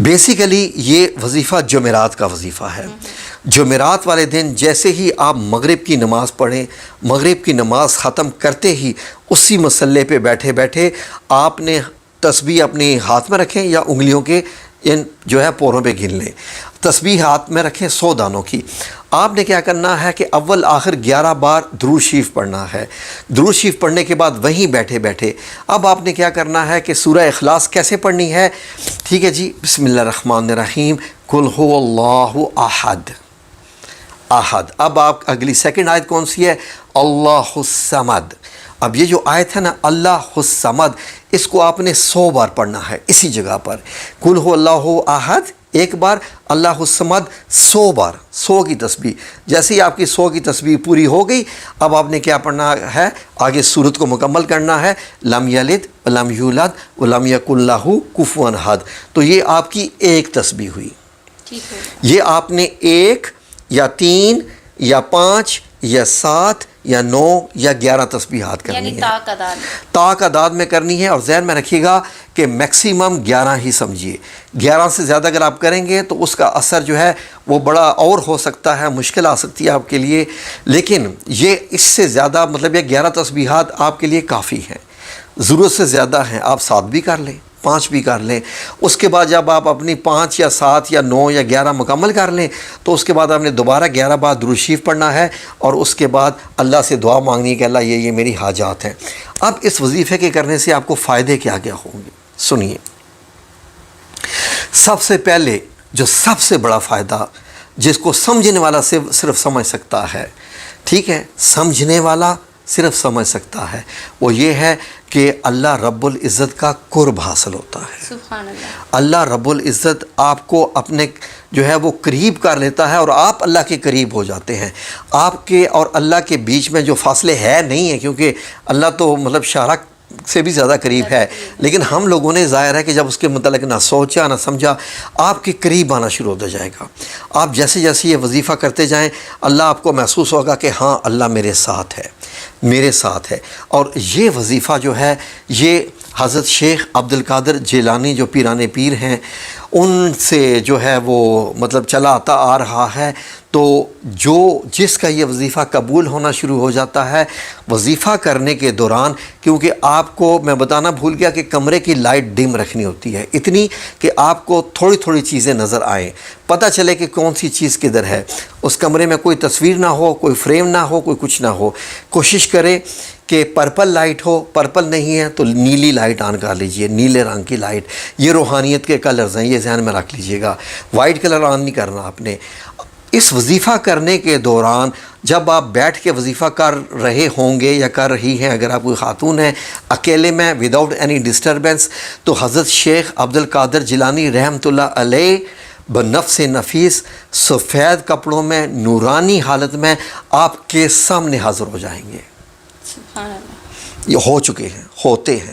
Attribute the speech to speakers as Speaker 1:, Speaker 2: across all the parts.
Speaker 1: Basically یہ وظیفہ جمعرات کا وظیفہ ہے۔ جمعرات والے دن جیسے ہی آپ مغرب کی نماز پڑھیں، مغرب کی نماز ختم کرتے ہی اسی مسلے پہ بیٹھے بیٹھے آپ نے تسبیح اپنے ہاتھ میں رکھیں یا انگلیوں کے ان جو ہے پوروں پہ گن لیں۔ تسبیح ہاتھ میں رکھیں 100 دانوں کی۔ آپ نے کیا کرنا ہے کہ اول آخر 11 بار درود شریف پڑھنا ہے۔ درود شریف پڑھنے کے بعد وہیں بیٹھے بیٹھے اب آپ نے کیا کرنا ہے کہ سورہ اخلاص کیسے پڑھنی ہے؟ ٹھیک ہے جی، بسم اللہ الرحمن الرحیم، قل هو اللہ احد احد۔ اب آپ اگلی سیکنڈ آیت کون سی ہے؟ اللہ الصمد۔ اب یہ جو آیت ہے نا اللہ الصمد، اس کو آپ نے 100 بار پڑھنا ہے اسی جگہ پر۔ قل هو اللہ احد ایک بار، اللہ الصمد 100 بار، 100 کی تسبیح۔ جیسے ہی آپ کی 100 کی تسبیح پوری ہو گئی، اب آپ نے کیا پڑھنا ہے؟ آگے سورت کو مکمل کرنا ہے، لم یلد ولم یولد ولم یکن لہ کفوا احد۔ تو یہ آپ کی ایک تسبیح ہوئی۔
Speaker 2: ٹھیک ہے،
Speaker 1: یہ آپ نے 1 یا 3 یا 5 یا 7 یا 9 یا 11 تسبیحات کرنی
Speaker 2: یعنی
Speaker 1: ہے،
Speaker 2: طاق
Speaker 1: تعداد میں کرنی ہے۔ اور ذہن میں رکھیے گا کہ میکسیمم 11 ہی سمجھیے۔ 11 سے زیادہ اگر آپ کریں گے تو اس کا اثر جو ہے وہ بڑا اور ہو سکتا ہے، مشکل آ سکتی ہے آپ کے لیے، لیکن یہ اس سے زیادہ مطلب یہ 11 تسبیحات آپ کے لیے کافی ہیں۔ ضرورت سے زیادہ ہیں، آپ 7 بھی کر لیں، 5 بھی کر لیں۔ اس کے بعد جب آپ اپنی 5 یا 7 یا 9 یا 11 مکمل کر لیں تو اس کے بعد آپ نے دوبارہ 11 بار درود شریف پڑھنا ہے، اور اس کے بعد اللہ سے دعا مانگنی ہے کہ اللہ یہ میری حاجات ہیں۔ اب اس وظیفے کے کرنے سے آپ کو فائدے کیا کیا ہوں گے، سنیے۔ سب سے پہلے جو سب سے بڑا فائدہ جس کو سمجھنے والا صرف سمجھ سکتا ہے، ٹھیک ہے، سمجھنے والا صرف سمجھ سکتا ہے، وہ یہ ہے کہ اللہ رب العزت کا قرب حاصل ہوتا ہے۔
Speaker 2: سبحان اللہ۔
Speaker 1: اللہ رب العزت آپ کو اپنے جو ہے وہ قریب کر لیتا ہے، اور آپ اللہ کے قریب ہو جاتے ہیں۔ آپ کے اور اللہ کے بیچ میں جو فاصلے ہے نہیں ہے، کیونکہ اللہ تو مطلب شارک سے بھی زیادہ قریب ہے، لیکن ہم لوگوں نے ظاہر ہے کہ جب اس کے متعلق نہ سوچا نہ سمجھا، آپ کے قریب آنا شروع ہوتا جائے گا۔ آپ جیسے جیسے یہ وظیفہ کرتے جائیں، اللہ آپ کو محسوس ہوگا کہ ہاں اللہ میرے ساتھ ہے، میرے ساتھ ہے۔ اور یہ وظیفہ جو ہے یہ حضرت شیخ عبد القادر جیلانی جو پیران پیر ہیں ان سے جو ہے وہ مطلب چلا آتا آ رہا ہے۔ تو جس کا یہ وظیفہ قبول ہونا شروع ہو جاتا ہے وظیفہ کرنے کے دوران، کیونکہ آپ کو میں بتانا بھول گیا کہ کمرے کی لائٹ ڈم رکھنی ہوتی ہے، اتنی کہ آپ کو تھوڑی تھوڑی چیزیں نظر آئیں، پتہ چلے کہ کون سی چیز کدھر ہے۔ اس کمرے میں کوئی تصویر نہ ہو، کوئی فریم نہ ہو، کوئی کچھ نہ ہو۔ کوشش کریں کہ پرپل لائٹ ہو، پرپل نہیں ہے تو نیلی لائٹ آن کر لیجئے، نیلے رنگ کی لائٹ۔ یہ روحانیت کے کلرز ہیں، یہ ذہن میں رکھ لیجئے گا۔ وائٹ کلر آن نہیں کرنا آپ نے۔ اس وظیفہ کرنے کے دوران جب آپ بیٹھ کے وظیفہ کر رہے ہوں گے یا کر رہی ہیں، اگر آپ کوئی خاتون ہیں اکیلے میں وداؤٹ اینی ڈسٹربنس، تو حضرت شیخ عبد القادر جیلانی رحمۃ اللہ علیہ بنفس نفیس سفید کپڑوں میں نورانی حالت میں آپ کے سامنے حاضر ہو جائیں گے۔
Speaker 2: سبحان اللہ۔
Speaker 1: یہ ہو چکے ہیں، ہوتے ہیں۔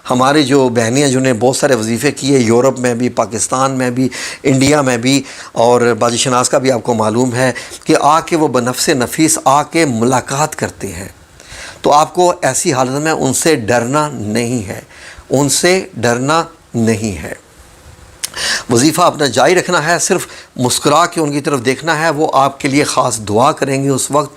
Speaker 1: ہمارے جو بہنیاں جنہیں بہت سارے وظیفے کیے، یورپ میں بھی، پاکستان میں بھی، انڈیا میں بھی، اور باجی شناس کا بھی آپ کو معلوم ہے کہ آ کے وہ بنفس نفیس آ کے ملاقات کرتے ہیں۔ تو آپ کو ایسی حالت میں ان سے ڈرنا نہیں ہے، ان سے ڈرنا نہیں ہے۔ وظیفہ اپنا جاری رکھنا ہے، صرف مسکرا کے ان کی طرف دیکھنا ہے، وہ آپ کے لیے خاص دعا کریں گے اس وقت۔